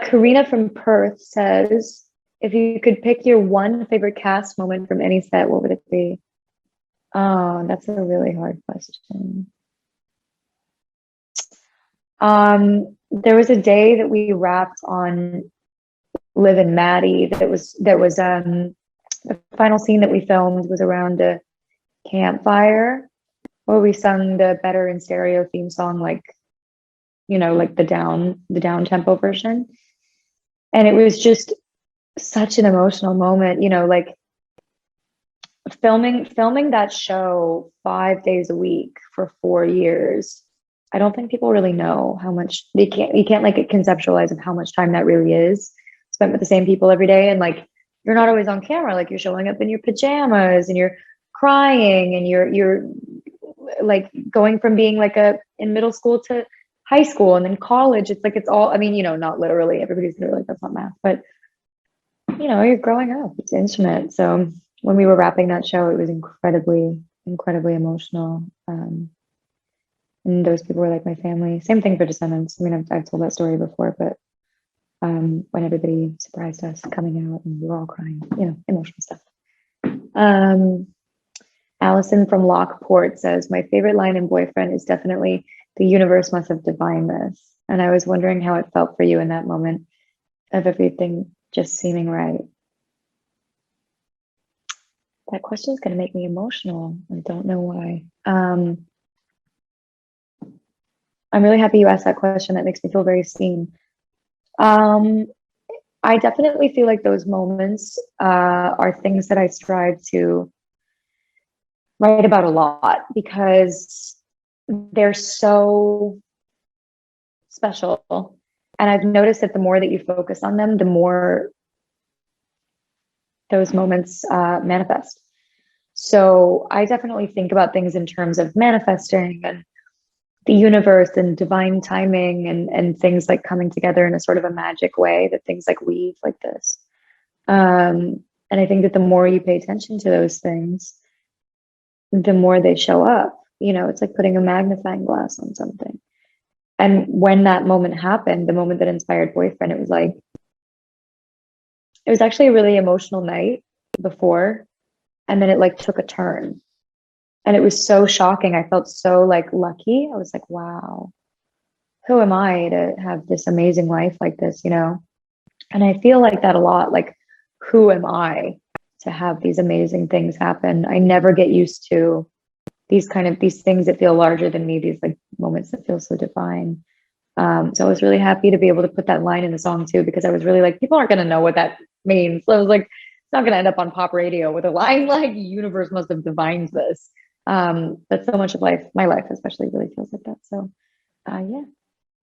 Karina from Perth says, if you could pick your one favorite cast moment from any set, what would it be? Oh, that's a really hard question. There was a day that we wrapped on Liv and Maddie the final scene that we filmed was around a campfire where we sung the Better in Stereo theme song, like, like the down tempo version. And it was just such an emotional moment, like filming that show 5 days a week for 4 years. I don't think people really know how much you can't like conceptualize of how much time that really is spent with the same people every day. And like, you're not always on camera, like you're showing up in your pajamas and you're crying and you're like going from being like in middle school to high school and then college. It's like, it's all, I mean, not literally, everybody's gonna be like, that's not math, but you're growing up, it's intimate. So when we were wrapping that show, it was incredibly emotional. And those people were like my family. Same thing for Descendants. I mean, I've told that story before, but when everybody surprised us coming out and we were all crying, emotional stuff. Allison from Lockport says, my favorite line in Boyfriend is definitely, the universe must have divined this. And I was wondering how it felt for you in that moment of everything just seeming right. That question is going to make me emotional. I don't know why. I'm really happy you asked that question. That makes me feel very seen. I definitely feel like those moments are things that I strive to write about a lot because they're so special. And I've noticed that the more that you focus on them, the more those moments manifest. So I definitely think about things in terms of manifesting and the universe and divine timing and things like coming together in a sort of a magic way, that things like weave like this. And I think that the more you pay attention to those things, the more they show up. It's like putting a magnifying glass on something. And when that moment happened, the moment that inspired Boyfriend, it was actually a really emotional night before, and then it like took a turn. And it was so shocking. I felt so like lucky. I was like, wow, who am I to have this amazing life like this, And I feel like that a lot. Like, who am I to have these amazing things happen? I never get used to these things that feel larger than me, these like moments that feel so divine. So I was really happy to be able to put that line in the song too, because I was really like, people aren't going to know what that means. So I was like, it's not going to end up on pop radio with a line like, universe must have divined this. But so much of my life especially really feels like that. So yeah,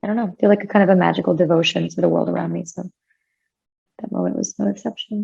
I don't know, I feel like a kind of a magical devotion to the world around me. So that moment was no exception.